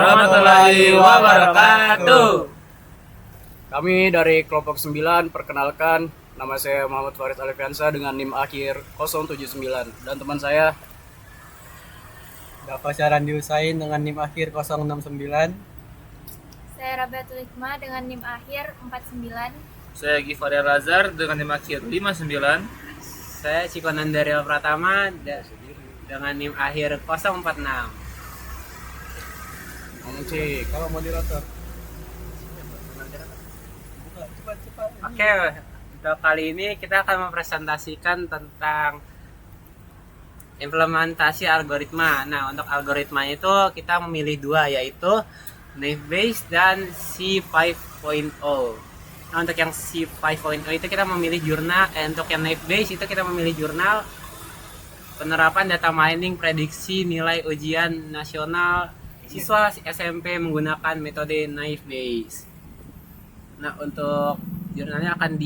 warahmatullahi wabarakatuh. Kami dari kelompok 9 perkenalkan, nama saya Muhammad Farid Alifiansa dengan NIM akhir 079 dan teman saya Dafa Syarandi Usain dengan NIM akhir 069. Saya Rabiatul Hikmah dengan NIM akhir 49. Saya Gifaria Razar dengan NIM akhir 59. Saya Cikonandaria Pratama dengan NIM akhir 046. Kalau moderator. Oke, untuk kali ini kita akan mempresentasikan tentang implementasi algoritma. Nah, untuk algoritma itu kita memilih dua, yaitu Naive Bayes dan C5.0. Nah, untuk yang C5.0 itu kita memilih jurnal, untuk yang Naive Bayes itu kita memilih jurnal penerapan data mining prediksi nilai ujian nasional siswa SMP menggunakan metode Naive Bayes. Nah, untuk jurnalnya akan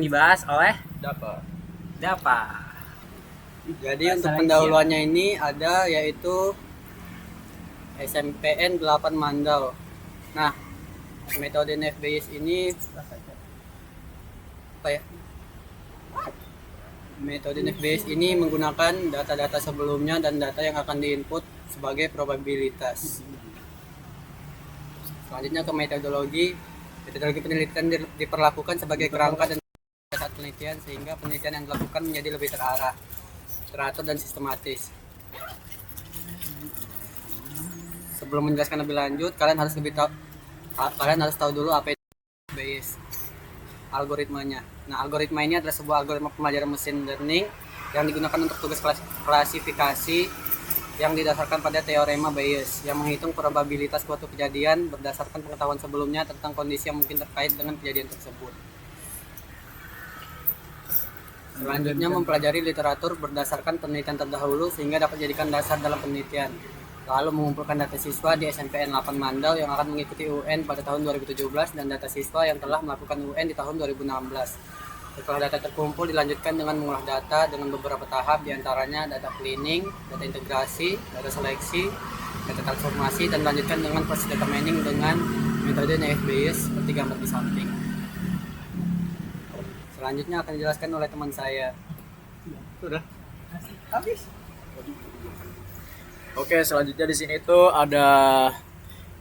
dibahas oleh Dapa. Jadi untuk pendahuluannya ini ada yaitu SMPN 8 Mandau. Nah, metode Naive Bayes ini apa ya? Metode Naive Bayes ini menggunakan data-data sebelumnya dan data yang akan diinput sebagai probabilitas. Selanjutnya ke metodologi. Metodologi penelitian diperlakukan sebagai kerangka dan saat penelitian sehingga penelitian yang dilakukan menjadi lebih terarah, teratur dan sistematis. Sebelum menjelaskan lebih lanjut, kalian harus tahu dulu apa itu Bayes. Algoritmanya. Nah, algoritma ini adalah sebuah algoritma pembelajaran mesin learning yang digunakan untuk tugas klasifikasi yang didasarkan pada teorema Bayes yang menghitung probabilitas suatu kejadian berdasarkan pengetahuan sebelumnya tentang kondisi yang mungkin terkait dengan kejadian tersebut. Selanjutnya mempelajari literatur berdasarkan penelitian terdahulu sehingga dapat dijadikan dasar dalam penelitian. Lalu mengumpulkan data siswa di SMPN 8 Mandau yang akan mengikuti UN pada tahun 2017 dan data siswa yang telah melakukan UN di tahun 2016. Setelah data terkumpul dilanjutkan dengan mengolah data dengan beberapa tahap, diantaranya data cleaning, data integrasi, data seleksi, data transformasi, dan dilanjutkan dengan proses data mining dengan metode Naive Bayes seperti gambar di samping. Selanjutnya akan dijelaskan oleh teman saya. sudah habis. Oke, selanjutnya di sini tuh ada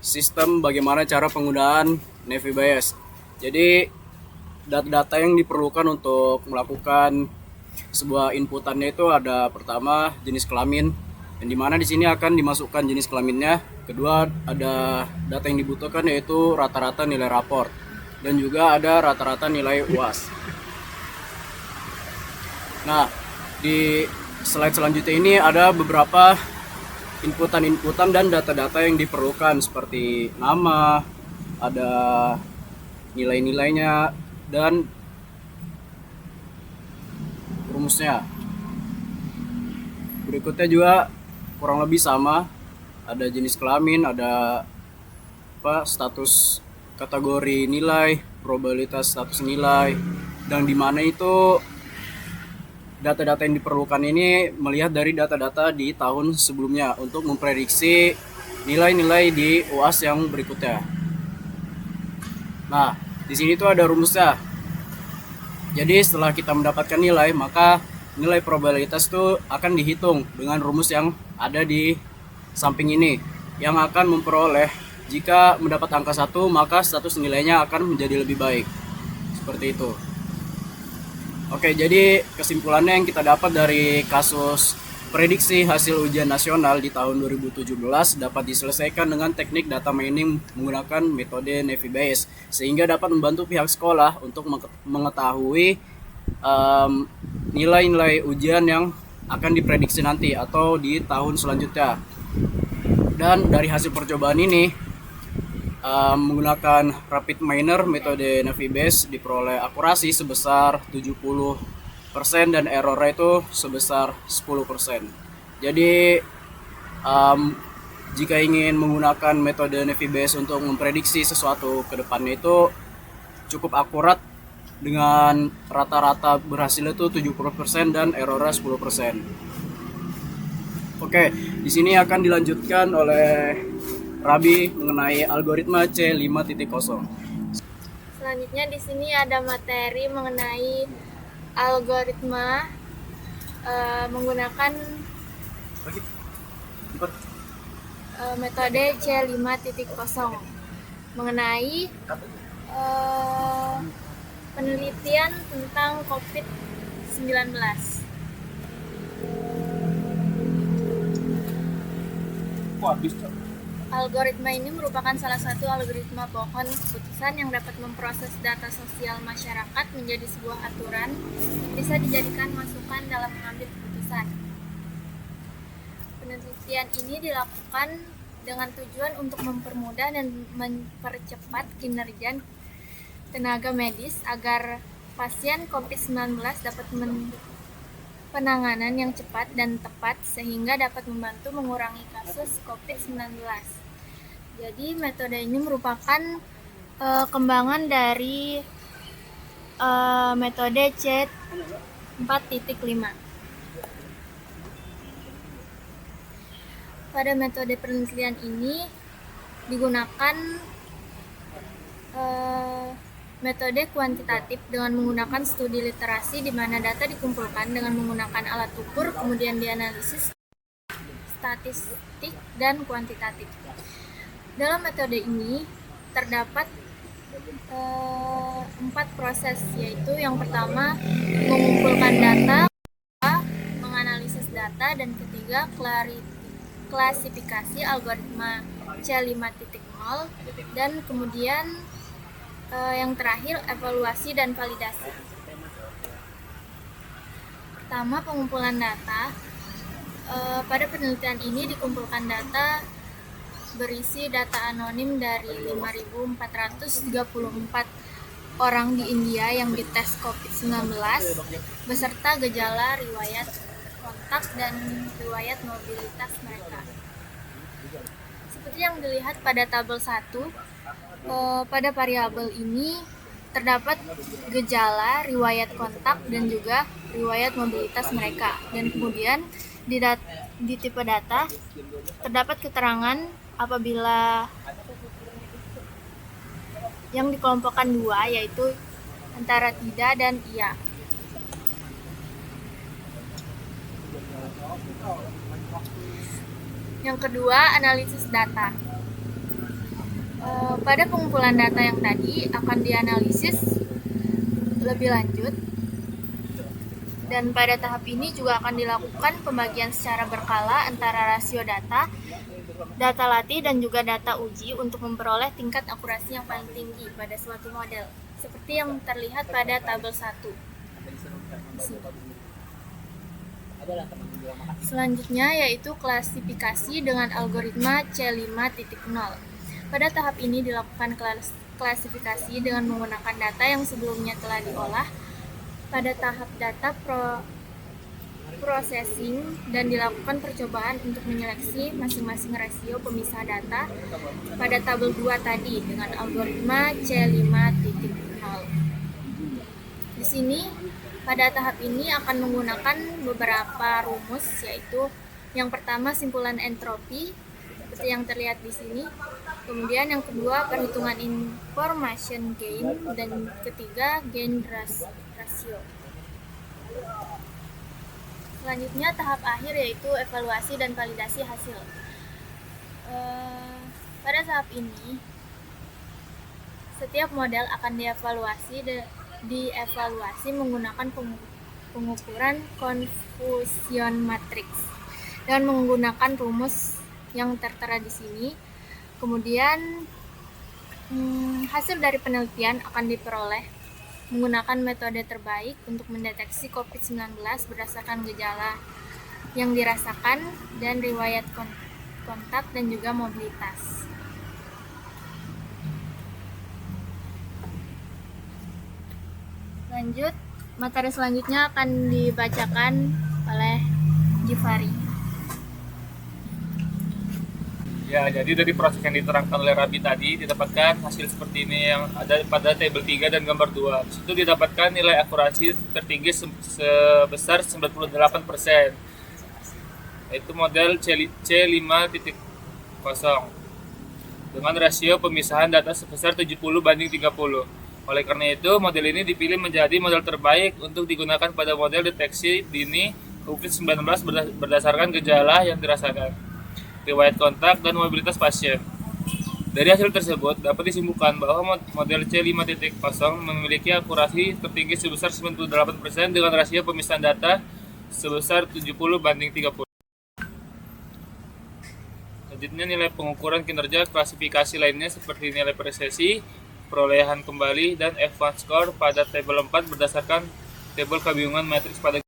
sistem bagaimana cara penggunaan Naive Bayes. Jadi data-data yang diperlukan untuk melakukan sebuah inputannya itu ada pertama jenis kelamin, yang dimana di sini akan dimasukkan jenis kelaminnya. Kedua ada data yang dibutuhkan yaitu rata-rata nilai raport dan juga ada rata-rata nilai UAS. Nah, di slide selanjutnya ini ada beberapa inputan dan data-data yang diperlukan seperti nama, ada nilai-nilainya dan rumusnya. Berikutnya juga kurang lebih sama, ada jenis kelamin, ada status kategori nilai, probabilitas status nilai, dan dimana itu data-data yang diperlukan ini melihat dari data-data di tahun sebelumnya untuk memprediksi nilai-nilai di UAS yang berikutnya. Nah, di sini tuh ada rumusnya. Jadi setelah kita mendapatkan nilai, maka nilai probabilitas itu akan dihitung dengan rumus yang ada di samping ini, yang akan memperoleh jika mendapat angka 1, maka status nilainya akan menjadi lebih baik. Seperti itu. Oke, jadi kesimpulannya yang kita dapat dari kasus prediksi hasil ujian nasional di tahun 2017 dapat diselesaikan dengan teknik data mining menggunakan metode Naive Bayes, sehingga dapat membantu pihak sekolah untuk mengetahui nilai-nilai ujian yang akan diprediksi nanti atau di tahun selanjutnya. Dan dari hasil percobaan ini, menggunakan rapid miner metode Naive Bayes diperoleh akurasi sebesar 70% dan errornya itu sebesar 10%. Jadi jika ingin menggunakan metode Naive Bayes untuk memprediksi sesuatu ke depannya itu cukup akurat dengan rata-rata berhasil itu 70% dan errornya 10%. Oke, Di sini akan dilanjutkan oleh Rabi mengenai algoritma C5.0. Selanjutnya di sini ada materi mengenai algoritma menggunakan metode C5.0 mengenai penelitian tentang COVID-19. Algoritma ini merupakan salah satu algoritma pohon keputusan yang dapat memproses data sosial masyarakat menjadi sebuah aturan yang bisa dijadikan masukan dalam mengambil keputusan. Penelitian ini dilakukan dengan tujuan untuk mempermudah dan mempercepat kinerja tenaga medis agar pasien COVID-19 dapat penanganan yang cepat dan tepat sehingga dapat membantu mengurangi kasus COVID-19. Jadi metode ini merupakan kembangan dari metode C4.5. Pada metode penelitian ini digunakan metode kuantitatif dengan menggunakan studi literasi di mana data dikumpulkan dengan menggunakan alat ukur kemudian dianalisis statistik dan kuantitatif. Dalam metode ini terdapat 4 proses, yaitu yang pertama mengumpulkan data, menganalisis data, dan ketiga klasifikasi algoritma C5.0, dan kemudian yang terakhir evaluasi dan validasi. Pertama, pengumpulan data. Pada penelitian ini dikumpulkan data berisi data anonim dari 5.434 orang di India yang dites COVID-19 beserta gejala, riwayat kontak, dan riwayat mobilitas mereka. Seperti yang dilihat pada tabel 1, pada variabel ini terdapat gejala, riwayat kontak, dan juga riwayat mobilitas mereka. Dan kemudian di tipe data terdapat keterangan apabila yang dikelompokkan 2, yaitu antara tidak dan iya. Yang kedua, analisis data. Pada pengumpulan data yang tadi akan dianalisis lebih lanjut, dan pada tahap ini juga akan dilakukan pembagian secara berkala antara rasio data latih dan juga data uji untuk memperoleh tingkat akurasi yang paling tinggi pada suatu model, seperti yang terlihat pada tabel 1. Selanjutnya yaitu klasifikasi dengan algoritma C5.0. Pada tahap ini dilakukan klasifikasi dengan menggunakan data yang sebelumnya telah diolah pada tahap data processing dan dilakukan percobaan untuk menyeleksi masing-masing rasio pemisah data pada tabel 2 tadi dengan algoritma C5.0. Di sini pada tahap ini akan menggunakan beberapa rumus, yaitu yang pertama simpulan entropi seperti yang terlihat di sini. Kemudian yang kedua perhitungan information gain, dan ketiga gain ratio. Selanjutnya tahap akhir yaitu evaluasi dan validasi hasil. Pada tahap ini setiap model akan dievaluasi menggunakan pengukuran confusion matrix dan menggunakan rumus yang tertera di sini. Kemudian hasil dari penelitian akan diperoleh menggunakan metode terbaik untuk mendeteksi COVID-19 berdasarkan gejala yang dirasakan dan riwayat kontak dan juga mobilitas. Lanjut, materi selanjutnya akan dibacakan oleh Jifari. Ya, jadi dari proses yang diterangkan oleh Rabi tadi didapatkan hasil seperti ini yang ada pada tabel 3 dan gambar 2. Di situ didapatkan nilai akurasi tertinggi sebesar 98%. yaitu model C5.0 dengan rasio pemisahan data sebesar 70:30. Oleh karena itu, model ini dipilih menjadi model terbaik untuk digunakan pada model deteksi dini COVID-19 berdasarkan gejala yang dirasakan, riwayat kontak, dan mobilitas pasien. Dari hasil tersebut, dapat disimpulkan bahwa model C5.0 memiliki akurasi tertinggi sebesar 98% dengan rasio pemisahan data sebesar 70:30. Selanjutnya, nilai pengukuran kinerja klasifikasi lainnya seperti nilai presisi, perolehan kembali, dan advance score pada tabel 4 berdasarkan tabel kebingungan matriks pada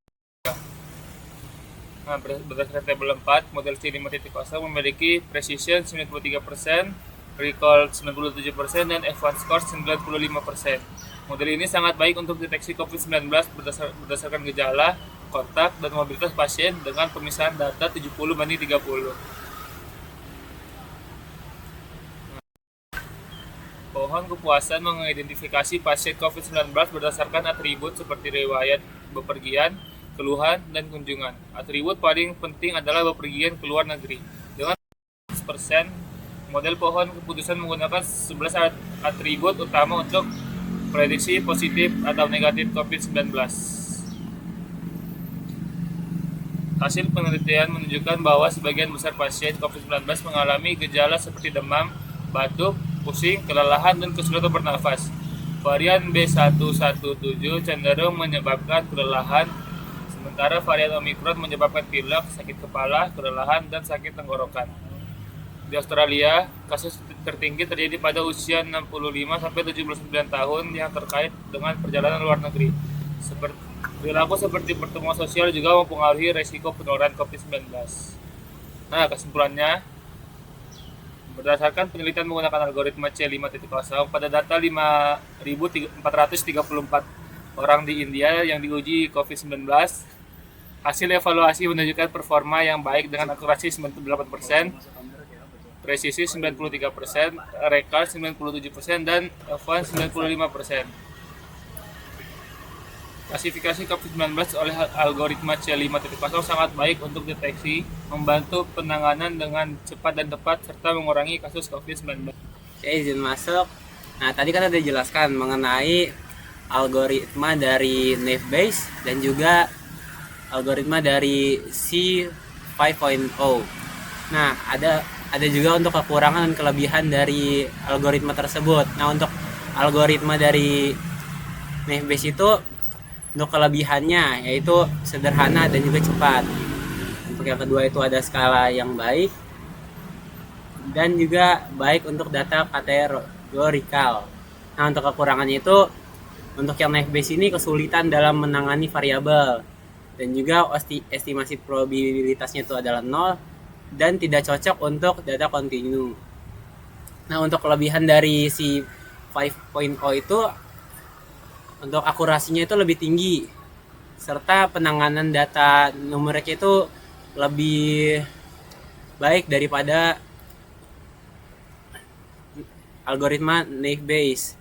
berdasarkan tabel 4, model C5.0 memiliki precision 93%, recall 97%, dan advance score 95%. Model ini sangat baik untuk deteksi COVID-19 berdasarkan gejala, kontak, dan mobilitas pasien dengan pemisahan data 70:30. Pohon kepuasan mengidentifikasi pasien COVID-19 berdasarkan atribut seperti riwayat bepergian, keluhan, dan kunjungan. Atribut paling penting adalah bepergian ke luar negeri. Dengan 100%, model pohon keputusan menggunakan 11 atribut utama untuk prediksi positif atau negatif COVID-19. Hasil penelitian menunjukkan bahwa sebagian besar pasien COVID-19 mengalami gejala seperti demam, batuk, pusing, kelelahan, dan kesulitan bernafas. Varian B117 cenderung menyebabkan kelelahan, sementara varian Omicron menyebabkan pilek, sakit kepala, kelelahan, dan sakit tenggorokan. Di Australia, kasus tertinggi terjadi pada usia 65-79 tahun yang terkait dengan perjalanan luar negeri. Perilaku seperti pertemuan sosial juga mempengaruhi resiko penularan COVID-19. Nah, kesimpulannya, berdasarkan penelitian menggunakan algoritma C5.0 pada data 5.434 orang di India yang diuji COVID-19, hasil evaluasi menunjukkan performa yang baik dengan akurasi 98%, presisi 93%, recall 97%, dan advance 95%. Klasifikasi COVID-19 oleh algoritma C5.0 sangat baik untuk deteksi, membantu penanganan dengan cepat dan tepat, serta mengurangi kasus COVID-19. Saya izin masuk. Nah, tadi kan udah dijelaskan mengenai algoritma dari Naive Bayes dan juga algoritma dari C5.0. Nah, ada juga untuk kekurangan dan kelebihan dari algoritma tersebut. Nah, untuk algoritma dari Naive Bayes itu, untuk kelebihannya yaitu sederhana dan juga cepat. Untuk yang kedua itu ada skala yang baik dan juga baik untuk data kategorikal. Nah, untuk kekurangannya itu, untuk yang Naive Bayes ini kesulitan dalam menangani variabel dan juga estimasi probabilitasnya itu adalah 0 dan tidak cocok untuk data kontinu. Nah, untuk kelebihan dari si 5.0 itu, untuk akurasinya itu lebih tinggi, serta penanganan data numeriknya itu lebih baik daripada algoritma Naive Bayes,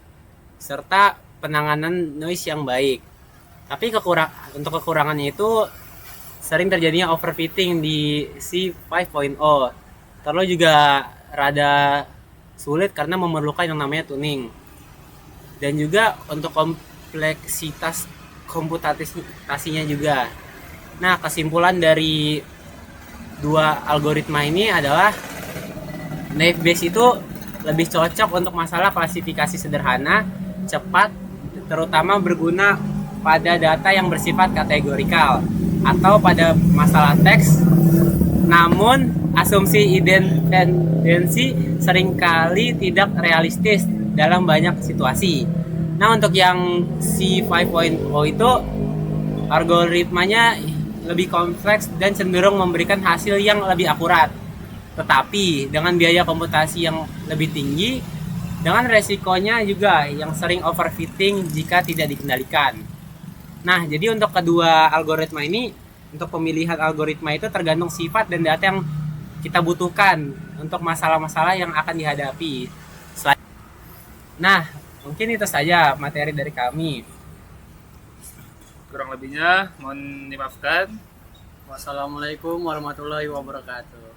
serta penanganan noise yang baik. Tapi untuk kekurangannya itu sering terjadinya overfitting di C5.0. Terus juga rada sulit karena memerlukan yang namanya tuning. Dan juga untuk kompleksitas komputasinya juga. Nah, kesimpulan dari dua algoritma ini adalah Naive Bayes itu lebih cocok untuk masalah klasifikasi sederhana, cepat, terutama berguna pada data yang bersifat kategorikal atau pada masalah teks. Namun, asumsi independensi seringkali tidak realistis dalam banyak situasi. Nah, untuk yang C5.0 itu algoritmanya lebih kompleks dan cenderung memberikan hasil yang lebih akurat. Tetapi dengan biaya komputasi yang lebih tinggi, dengan resikonya juga yang sering overfitting jika tidak dikendalikan. Nah, jadi untuk kedua algoritma ini, untuk pemilihan algoritma itu tergantung sifat dan data yang kita butuhkan untuk masalah-masalah yang akan dihadapi. Nah, mungkin itu saja materi dari kami. Kurang lebihnya mohon dimaafkan. Wassalamualaikum warahmatullahi wabarakatuh.